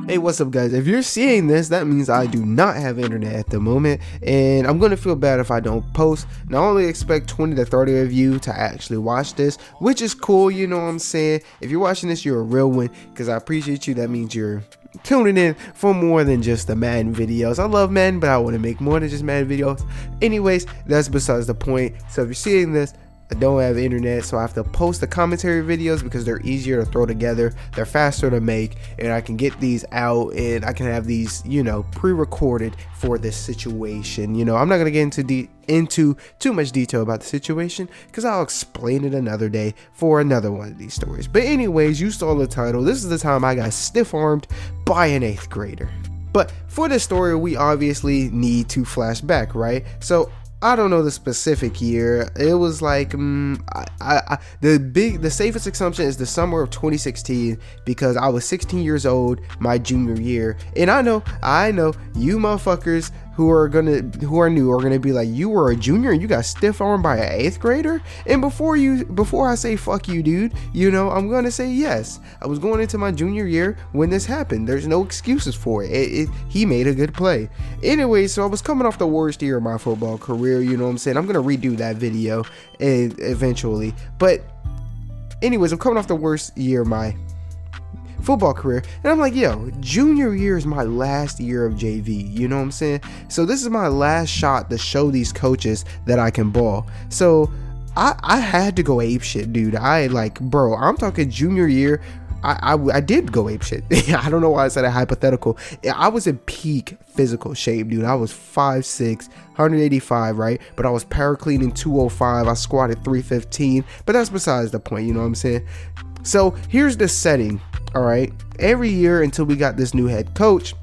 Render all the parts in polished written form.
Hey, what's up guys? If you're seeing this, that means I do not have internet at the moment, and I'm gonna feel bad if I don't post. Now, I only expect 20 to 30 of you to actually watch this, which is cool, you know what I'm saying? If you're watching this, you're a real one, because I appreciate you. That means you're tuning in for more than just the Madden videos. I love Madden, but I want to make more than just Madden videos. Anyways, that's besides the point. So if you're seeing this, I don't have internet, so I have to post the commentary videos because they're easier to throw together, they're faster to make, and I can get these out and I can have these, you know, pre-recorded for this situation. You know, I'm not gonna get into too much detail about the situation because I'll explain it another day for another one of these stories. But anyways, you saw the title. This is the time I got stiff-armed by an 8th grader. But for this story, we obviously need to flash back, right? So I don't know the specific year. It was like the safest assumption is the summer of 2016 because I was 16 years old my junior year. And I know you motherfuckers who are new are gonna be like, you were a junior and you got stiff armed by an 8th grader? And before I say fuck you, dude, you know, I'm gonna say yes. I was going into my junior year when this happened. There's no excuses for it. He made a good play. Anyway, so I was coming off the worst year of my football career, you know what I'm saying? I'm gonna redo that video eventually. But anyways, I'm coming off the worst year of my football career, and I'm like, yo, junior year is my last year of JV, you know what I'm saying? So this is my last shot to show these coaches that I can ball. So I had to go ape shit, dude. Bro, I'm talking junior year. I did go ape shit. I don't know why I said a hypothetical. I was in peak physical shape, dude. I was 5'6", 185, right? But I was power cleaning 205. I squatted 315. But that's besides the point, you know what I'm saying? So here's the setting, all right? Every year until we got this new head coach,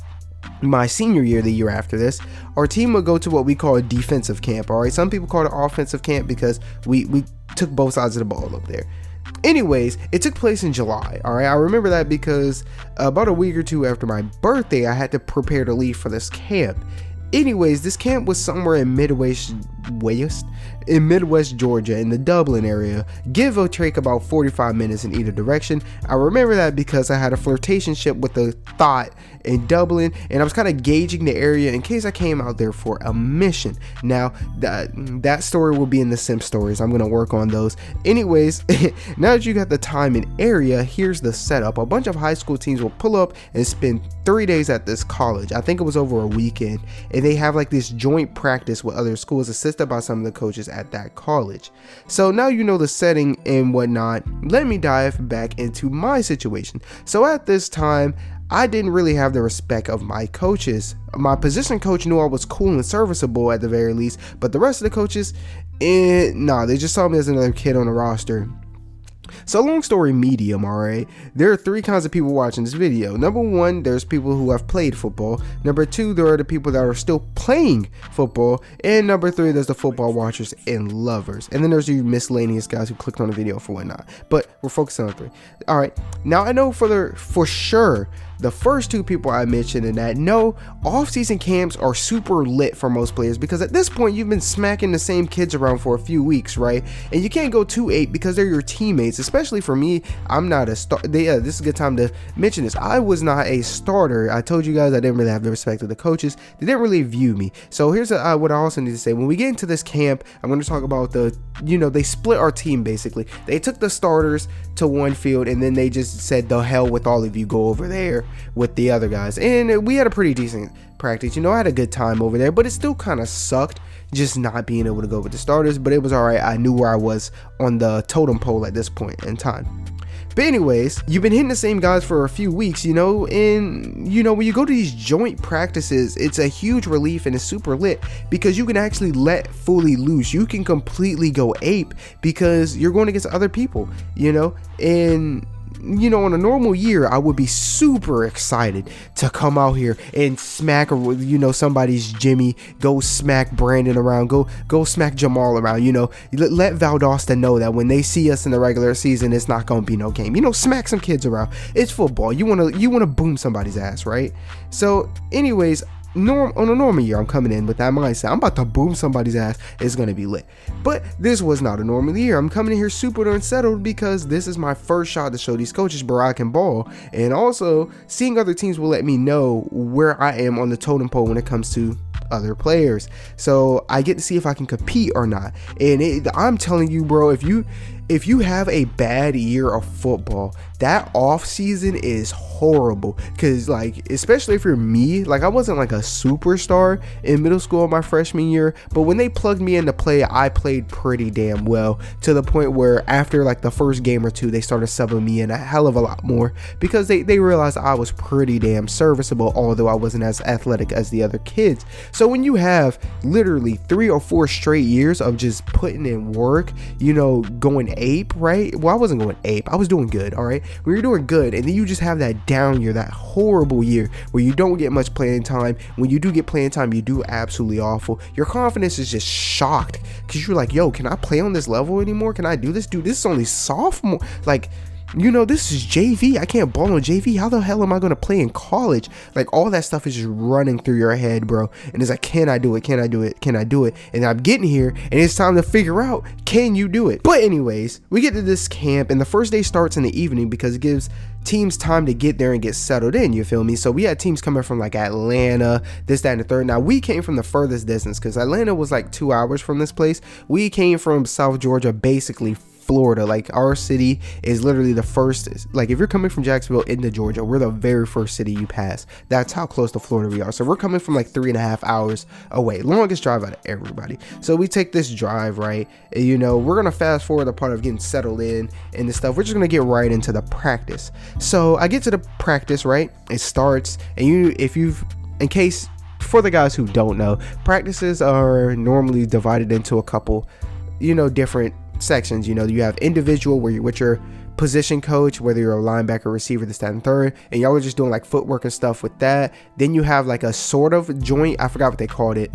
my senior year, the year after this, our team would go to what we call a defensive camp, all right? Some people call it offensive camp because we took both sides of the ball up there. Anyways, it took place in July, all right? I remember that because about a week or two after my birthday, I had to prepare to leave for this camp. Anyways, this camp was somewhere in Midwest Georgia, in the Dublin area, give or take about 45 minutes in either direction. I remember that because I had a flirtationship with the thought in Dublin, and I was kind of gauging the area in case I came out there for a mission. Now, that story will be in the Sim stories. I'm going to work on those. Anyways, now that you got the time and area, here's the setup. A bunch of high school teams will pull up and spend 3 days at this college. I think it was over a weekend, and they have like this joint practice with other schools assisted by some of the coaches at that college. So now you know the setting and whatnot. Let me dive back into my situation. So at this time, I didn't really have the respect of my coaches. My position coach knew I was cool and serviceable at the very least, but the rest of the coaches, they just saw me as another kid on the roster. So long story medium, alright? There are 3 kinds of people watching this video. Number 1, there's people who have played football. Number 2, there are the people that are still playing football. And number 3, there's the football watchers and lovers. And then there's you miscellaneous guys who clicked on the video for whatnot. But we're focusing on 3. Alright, now I know for sure the first 2 people I mentioned in that, no, off-season camps are super lit for most players because at this point you've been smacking the same kids around for a few weeks, right? And you can't go too ape because they're your teammates. Especially for me, I'm not a star. This is a good time to mention this. I was not a starter. I told you guys I didn't really have the respect of the coaches. They didn't really view me. So here's what I also need to say. When we get into this camp, I'm going to talk about they split our team basically. They took the starters to one field and then they just said, the hell with all of you, go over there with the other guys. And we had a pretty decent practice. You know, I had a good time over there, but it still kind of sucked just not being able to go with the starters, but it was all right. I knew where I was on the totem pole at this point in time. But anyways, you've been hitting the same guys for a few weeks, you know, and you know, when you go to these joint practices, it's a huge relief and it's super lit because you can actually let fully loose. You can completely go ape because you're going against other people, you know, and you know, on a normal year, I would be super excited to come out here and smack, you know, somebody's Jimmy, go smack Brandon around, go smack Jamal around, you know, let Valdosta know that when they see us in the regular season, it's not going to be no game, you know, smack some kids around. It's football. You want to boom somebody's ass, right? So anyways, on a normal year, I'm coming in with that mindset. I'm about to boom somebody's ass. It's going to be lit. But this was not a normal year. I'm coming in here super unsettled because this is my first shot to show these coaches, bro, I can ball. And also, seeing other teams will let me know where I am on the totem pole when it comes to other players. So I get to see if I can compete or not. And I'm telling you, bro, if you have a bad year of football, that off season is horrible. Because, like, especially if you're me, like, I wasn't like a superstar in middle school my freshman year, but when they plugged me into play, I played pretty damn well, to the point where after like the first game or two, they started subbing me in a hell of a lot more because they realized I was pretty damn serviceable, although I wasn't as athletic as the other kids. So when you have literally 3 or 4 straight years of just putting in work, you know, going ape, right? Well, I wasn't going ape. I was doing good, all right? When you're doing good, and then you just have that down year, that horrible year where you don't get much playing time. When you do get playing time, you do absolutely awful. Your confidence is just shocked because you're like, yo, can I play on this level anymore? Can I do this? Dude, this is only sophomore. Like, you know, this is JV. I can't ball on JV. How the hell am I going to play in college? Like, all that stuff is just running through your head, bro. And it's like, can I do it? Can I do it? Can I do it? And I'm getting here, and it's time to figure out, can you do it? But anyways, we get to this camp, and the first day starts in the evening because it gives teams time to get there and get settled in, you feel me? So we had teams coming from like Atlanta, this, that, and the third. Now, we came from the furthest distance because Atlanta was like 2 hours from this place. We came from South Georgia, basically Florida. Like, our city is literally the first, like, if you're coming from Jacksonville into Georgia, we're the very first city you pass. That's how close to Florida we are. So we're coming from like 3.5 hours away, longest drive out of everybody. So we take this drive, right? And, you know, we're gonna fast forward the part of getting settled in and this stuff. We're just gonna get right into the practice. So I get to the practice, right? It starts, and in case, for the guys who don't know, practices are normally divided into a couple, you know, different sections. You know, you have individual where you're with your position coach, whether you're a linebacker, receiver, this, that, and third, and y'all are just doing like footwork and stuff with that. Then you have like a sort of joint, I forgot what they called it,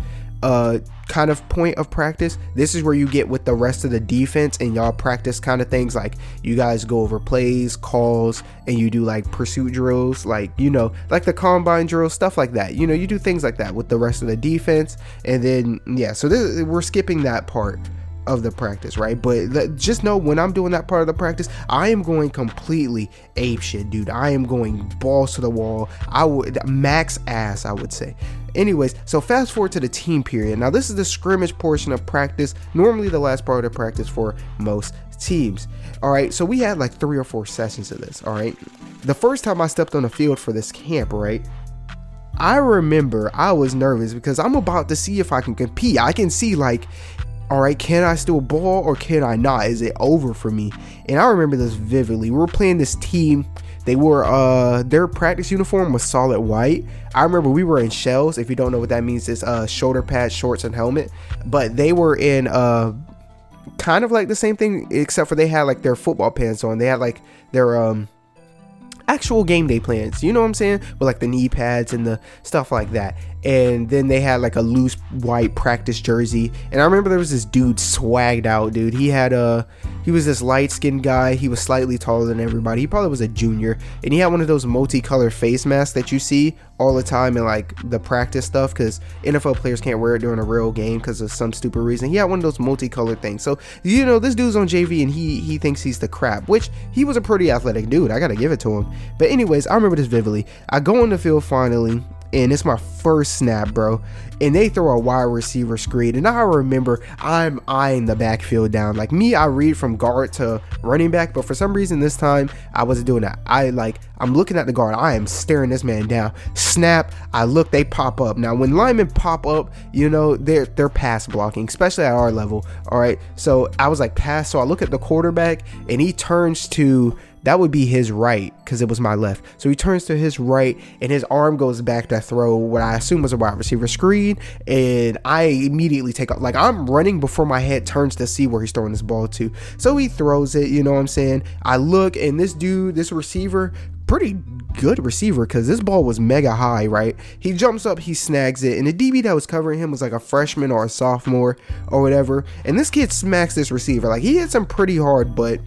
kind of point of practice. This is where you get with the rest of the defense and y'all practice kind of things, like you guys go over plays, calls, and you do like pursuit drills, like, you know, like the combine drills, stuff like that. You know, you do things like that with the rest of the defense. And then, yeah, so we're skipping that part of the practice, right? But just know, when I'm doing that part of the practice, I am going completely ape shit, dude. I am going balls to the wall. I would max ass, I would say. Anyways, so fast forward to the team period. Now, this is the scrimmage portion of practice, normally the last part of the practice for most teams. All right, so we had like 3 or 4 sessions of this. All right, the first time I stepped on the field for this camp, right, I remember I was nervous because I'm about to see if I can compete. I can see, like, all right, can I still ball or can I not? Is it over for me? And I remember this vividly. We were playing this team. They were, their practice uniform was solid white. I remember we were in shells. If you don't know what that means, it's shoulder pads, shorts, and helmet. But they were in kind of like the same thing, except for they had like their football pants on. They had like their actual game day plans, you know what I'm saying, with like the knee pads and the stuff like that. And then they had like a loose white practice jersey. And I remember there was this dude swagged out, dude. He was this light-skinned guy. He was slightly taller than everybody. He probably was a junior, and he had one of those multicolored face masks that you see all the time in like the practice stuff, because NFL players can't wear it during a real game because of some stupid reason. He had one of those multicolored things. So, you know, this dude's on JV and he thinks he's the crap, which he was a pretty athletic dude. I gotta give it to him. But anyways, I remember this vividly. I go on the field finally, and it's my first snap, bro, and they throw a wide receiver screen, and I remember I'm eyeing the backfield down. Like me, I read from guard to running back, but for some reason this time I wasn't doing that. I'm looking at the guard, I am staring this man down. Snap, I look, they pop up. Now when linemen pop up, you know, they're pass blocking, especially at our level. All right, so I was like, pass. So I look at the quarterback, and he turns to, that would be his right, because it was my left. So he turns to his right, and his arm goes back to throw what I assume was a wide receiver screen, and I immediately take off. Like, I'm running before my head turns to see where he's throwing this ball to. So he throws it, you know what I'm saying? I look, and this dude, this receiver, pretty good receiver, because this ball was mega high, right? He jumps up, he snags it, and the DB that was covering him was like a freshman or a sophomore or whatever, and this kid smacks this receiver. Like, he hits him pretty hard, but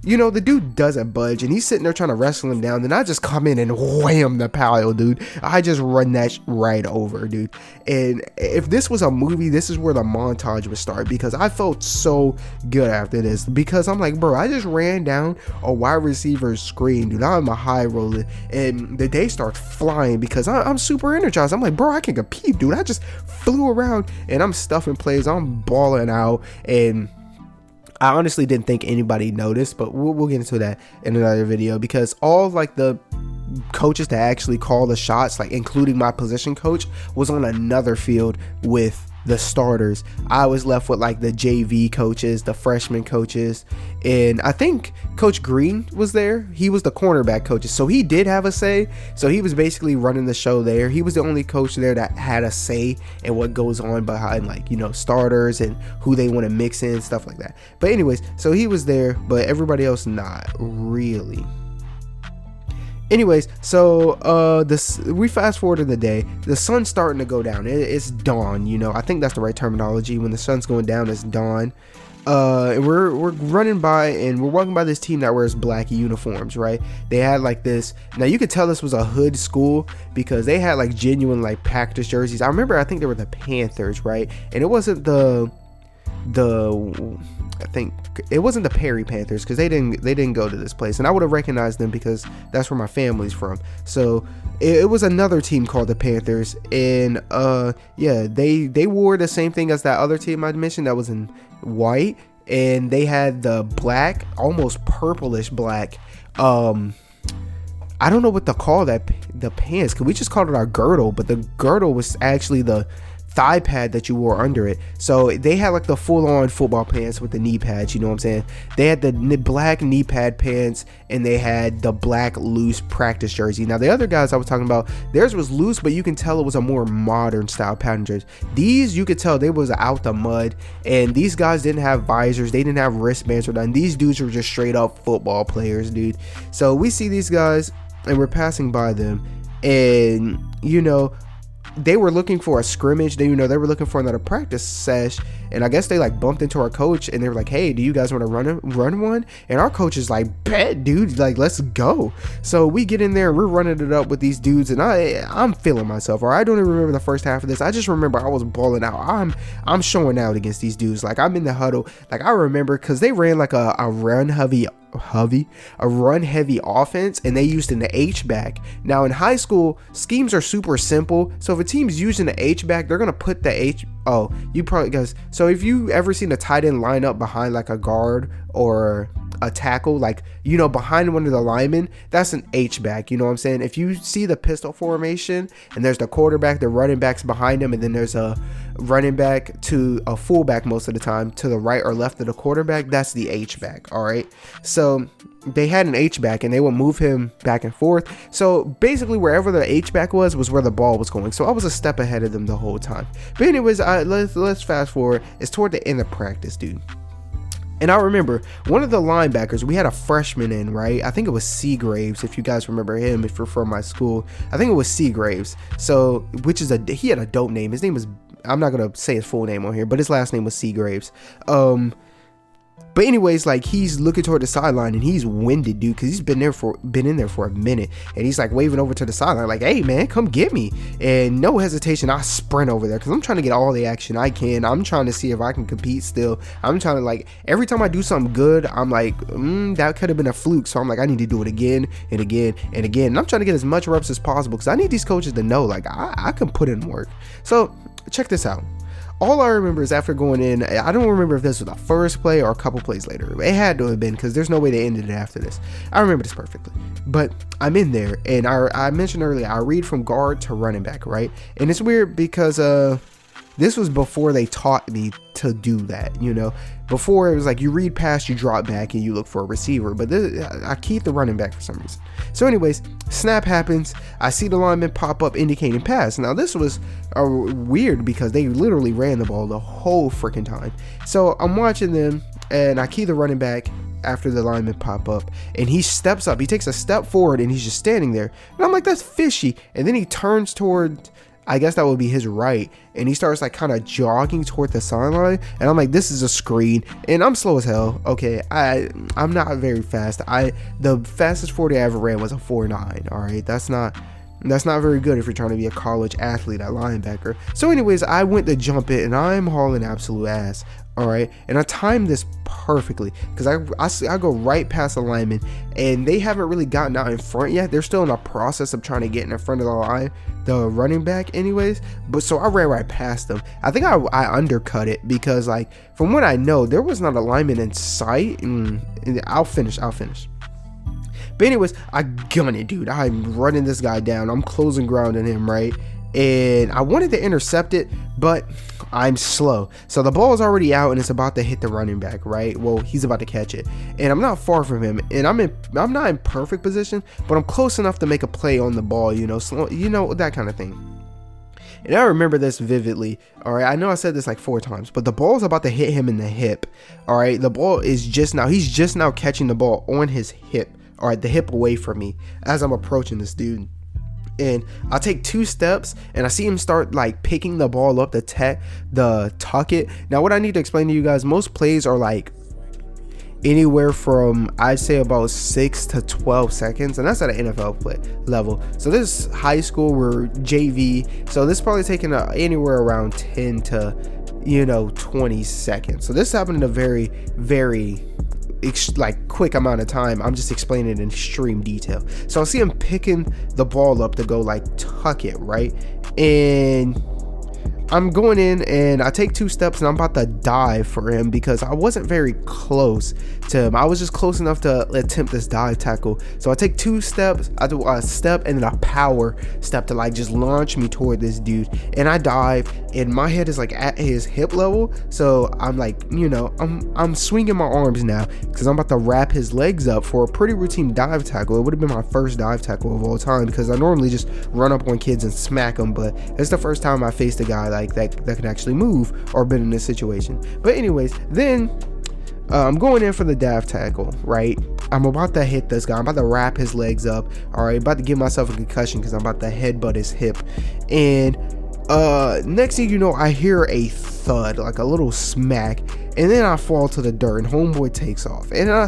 you know, the dude doesn't budge, and he's sitting there trying to wrestle him down. Then I just come in and wham the pile, dude. I just run that right over, dude. And if this was a movie, this is where the montage would start, because I felt so good after this, because I'm like, bro, I just ran down a wide receiver's screen, dude. I'm a high roller, and the day starts flying because I'm super energized. I'm like, bro, I can compete, dude. I just flew around, and I'm stuffing plays. I'm balling out, and I honestly didn't think anybody noticed, but we'll get into that in another video, because all like the coaches that actually call the shots, like including my position coach, was on another field with the starters. I was left with like the JV coaches, the freshman coaches, and I think Coach Green was there. He was the cornerback coaches, so he did have a say. So he was basically running the show there. He was the only coach there that had a say in what goes on behind, like, you know, starters and who they want to mix in, stuff like that. But anyways, so he was there, but everybody else not really. Anyways, so we fast forward in the day. The sun's starting to go down. It's dawn, you know. I think that's the right terminology. When the sun's going down, it's dawn. And we're running by, and we're walking by this team that wears black uniforms, right? They had like this. Now you could tell this was a hood school because they had like genuine like practice jerseys. I remember, I think they were the Panthers, right? And it wasn't I think it wasn't the Perry Panthers, because they didn't go to this place, and I would have recognized them because that's where my family's from. So it was another team called the Panthers, and yeah, they wore the same thing as that other team I mentioned that was in white, and they had the black, almost purplish black, I don't know what to call that, the pants, because we just called it our girdle, but the girdle was actually the thigh pad that you wore under it. So they had like the full-on football pants with the knee pads, you know what I'm saying? They had the black knee pad pants, and they had the black loose practice jersey. Now the other guys I was talking about, theirs was loose, but you can tell it was a more modern style pattern jersey. These, you could tell they was out the mud, and these guys didn't have visors, they didn't have wristbands or nothing. These dudes were just straight up football players, dude. So we see these guys, and we're passing by them, and you know, they were looking for a scrimmage. They were looking for another practice sesh, and I guess they like bumped into our coach, and they were like, hey, do you guys want to run one? And our coach is like, bet, dude, like, let's go. So we get in there, and we're running it up with these dudes, and I'm feeling myself. Or I don't even remember the first half of this. I just remember I was balling out. I'm showing out against these dudes. Like, I'm in the huddle. Like, I remember because they ran like a run heavy offense, and they used an H-back. Now in high school, schemes are super simple, so if a team's using the H-back, they're gonna put the you probably guys, so if you ever seen a tight end line up behind like a guard or a tackle, like, you know, behind one of the linemen, that's an H-back, you know what I'm saying? If you see the pistol formation, and there's the quarterback, the running backs behind him, and then there's a running back to a fullback most of the time to the right or left of the quarterback, that's the H-back. All right, so they had an H-back, and they would move him back and forth. So basically wherever the H-back was where the ball was going. So I was a step ahead of them the whole time. But anyways, let's fast forward. It's toward the end of practice, dude. And I remember one of the linebackers, we had a freshman in, right? I think it was Seagraves, if you guys remember him, if you're from my school. I think it was Seagraves. So, he had a dope name. His name was, I'm not going to say his full name on here, but his last name was Seagraves. But anyways, like, he's looking toward the sideline, and he's winded, dude, because he's been in there for a minute, and he's like waving over to the sideline like, hey man, come get me. And no hesitation, I sprint over there because I'm trying to get all the action I can. I'm trying to see if I can compete still. I'm trying to, like, every time I do something good, I'm like, that could have been a fluke. So I'm like, I need to do it again and again and again, and I'm trying to get as much reps as possible because I need these coaches to know, like, I can put in work. So check this out. All I remember is after going in, I don't remember if this was the first play or a couple plays later. It had to have been, because there's no way they ended it after this. I remember this perfectly. But I'm in there, and I mentioned earlier, I read from guard to running back, right? And it's weird because this was before they taught me to do that, you know? Before, it was like you read past, you drop back, and you look for a receiver. But I keep the running back for some reason. So anyways, snap happens. I see the lineman pop up indicating pass. Now this was weird because they literally ran the ball the whole freaking time. So I'm watching them, and I key the running back after the lineman pop up, and he steps up. He takes a step forward, and he's just standing there. And I'm like, that's fishy. And then he turns toward I guess that would be his right, and he starts like kind of jogging toward the sideline, and I'm like, this is a screen, and I'm slow as hell. Okay, I'm not very fast. The fastest 40 I ever ran was a 4.9. All right, that's not very good if you're trying to be a college athlete at linebacker. So anyways, I went to jump it, and I'm hauling absolute ass. All right, and I timed this perfectly because I go right past the lineman, and they haven't really gotten out in front yet. They're still in the process of trying to get in front of the line, the running back anyways. But so I ran right past them. I think I undercut it because, like, from what I know, there was not a lineman in sight, and I'll finish. But anyways, I gun it, dude. I'm running this guy down. I'm closing ground on him, right? And I wanted to intercept it, but I'm slow. So the ball is already out, and it's about to hit the running back, right? Well, he's about to catch it, and I'm not far from him, and I'm not in perfect position, but I'm close enough to make a play on the ball, slow, that kind of thing. And I remember this vividly. All right, I know I said this like 4 times, but the ball is about to hit him in the hip. All right, the ball is he's just now catching the ball on his hip. All right, the hip away from me as I'm approaching this dude. And I take 2 steps, and I see him start like picking the ball up, the tuck it. Now, what I need to explain to you guys, most plays are like anywhere from, I'd say, about 6 to 12 seconds, and that's at an NFL play level. So this high school, we're JV, so this is probably taking anywhere around 10 to 20 seconds. So this happened in a very, very like quick amount of time. I'm just explaining it in extreme detail. So I see him picking the ball up to go like tuck it, right? And I'm going in, and I take 2 steps, and I'm about to dive for him because I wasn't very close to him. I was just close enough to attempt this dive tackle. So I take 2 steps, I do a step and then a power step to like just launch me toward this dude, and I dive, and my head is like at his hip level. So I'm like, I'm swinging my arms now because I'm about to wrap his legs up for a pretty routine dive tackle. It would have been my first dive tackle of all time because I normally just run up on kids and smack them, but it's the first time I faced a guy like that can actually move or been in this situation. But anyways, then I'm going in for the dive tackle, right? I'm about to hit this guy. I'm about to wrap his legs up. All right, about to give myself a concussion because I'm about to headbutt his hip. And next thing you know, I hear a thud, like a little smack, and then I fall to the dirt, and homeboy takes off. And I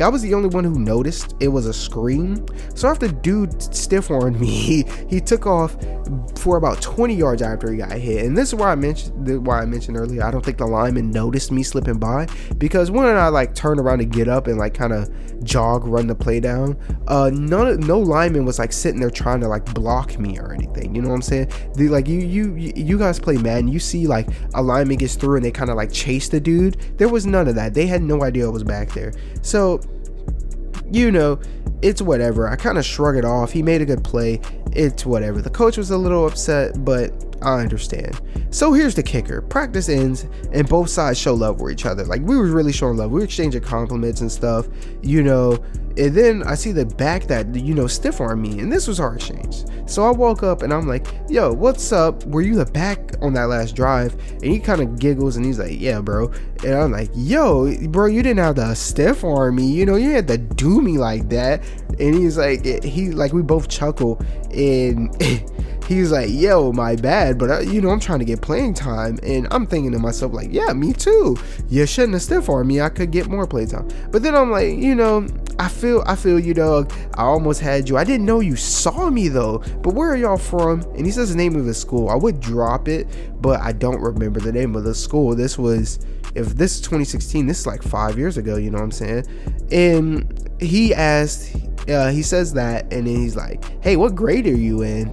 was the only one who noticed it was a screen. So after dude stiff-armed me, he took off for about 20 yards after he got hit. And this is why I mentioned earlier, I don't think the lineman noticed me slipping by, because when I like turned around to get up and like kind of run the play down, no lineman was like sitting there trying to like block me or anything. You know what I'm saying? You guys play Madden, you see like a lineman gets through and they kind of like chase the dude. There was none of that. They had no idea it was back there. So it's whatever. I kind of shrug it off. He made a good play. It's whatever. The coach was a little upset, but I understand. So here's the kicker. Practice ends, and both sides show love for each other. Like, we were really showing love. We were exchanging compliments and stuff, and then I see the back that, stiff arm me, and this was our exchange. So I woke up, and I'm like, yo, what's up? Were you the back on that last drive? And he kind of giggles, and he's like, yeah, bro. And I'm like, yo, bro, you didn't have to stiff arm me, you had to do me like that. And he's like, we both chuckle, and he's like, yo, my bad, but I'm trying to get playing time. And I'm thinking to myself, like, yeah, me too. You shouldn't have stiff armed me. I could get more play time. But then I'm like, I feel you, dog. I almost had you. I didn't know you saw me though. But where are y'all from? And he says the name of his school. I would drop it, but I don't remember the name of the school. If this is 2016, this is like 5 years ago, you know what I'm saying? And he says that, and then he's like, hey, what grade are you in?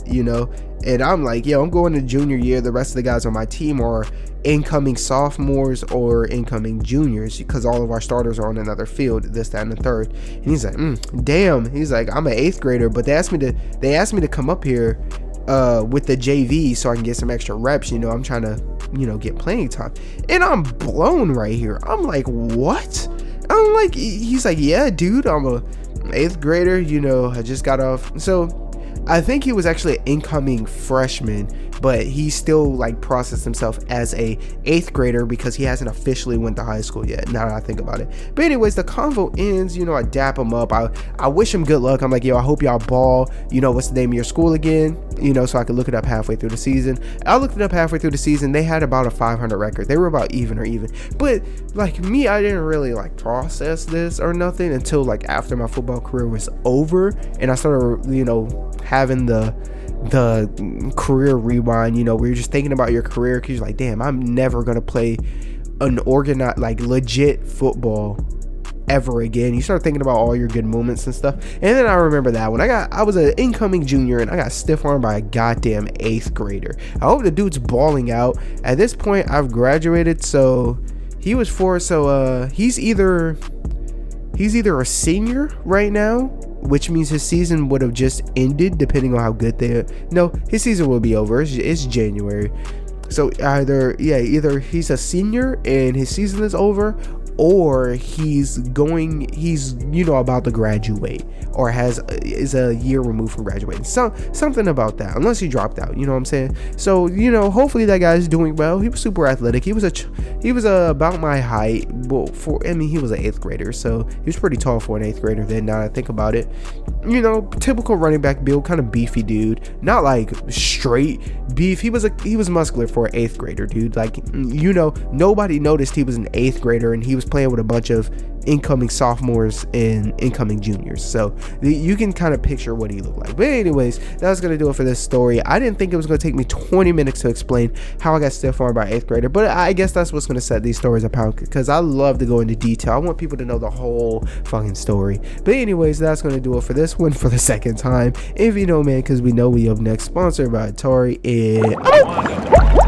And I'm like, yo, I'm going to junior year. The rest of the guys on my team are incoming sophomores or incoming juniors because all of our starters are on another field, this, that, and the third. And he's like, damn. He's like, I'm an 8th grader, but they asked me to come up here with the JV so I can get some extra reps. I'm trying to, get playing time. And I'm blown right here. I'm like, what? He's like, yeah, dude, I'm a 8th grader. I just got off. So I think he was actually an incoming freshman, but he still like processed himself as a 8th grader because he hasn't officially went to high school yet, now that I think about it. But anyways, the convo ends, you know, I dap him up, I wish him good luck. I'm like, yo, I hope y'all ball, you know, what's the name of your school again, you know, so I could look it up halfway through the season. I looked it up halfway through the season. They had about a 500 record. They were about even, but like me, I didn't really like process this or nothing until like after my football career was over, and I started, you know, having the career rewind, you know, where you're just thinking about your career because you're like, damn, I'm never gonna play an organized, like legit football ever again. You start thinking about all your good moments and stuff. And then I remember that when I was an incoming junior and I got stiff armed by a goddamn 8th grader. I hope the dude's balling out. At this point, I've graduated, so he was he's either a senior right now, which means his season would have just ended, depending on how good his season will be over. It's January. So either he's a senior and his season is over, or he's you know, about to graduate, or is a year removed from graduating. Something about that, unless he dropped out, you know what I'm saying? So, you know, hopefully that guy's doing well. He was super athletic. He was about my height. Well, he was an 8th grader, so he was pretty tall for an 8th grader then, now that I think about it. You know, typical running back build, kind of beefy dude, not like straight beef. He was muscular for an 8th grader, dude. Like, you know, nobody noticed he was an 8th grader and he was playing with a bunch of incoming sophomores and incoming juniors, so you can kind of picture what he looked like. But anyways, that's gonna do it for this story. I didn't think it was gonna take me 20 minutes to explain how I got stiff armed by 8th grader, but I guess that's what's gonna set these stories apart, because I love to go into detail. I want people to know the whole fucking story. But anyways, that's gonna do it for this one for the second time. If you know, man, because we know we up next, sponsored by Atari and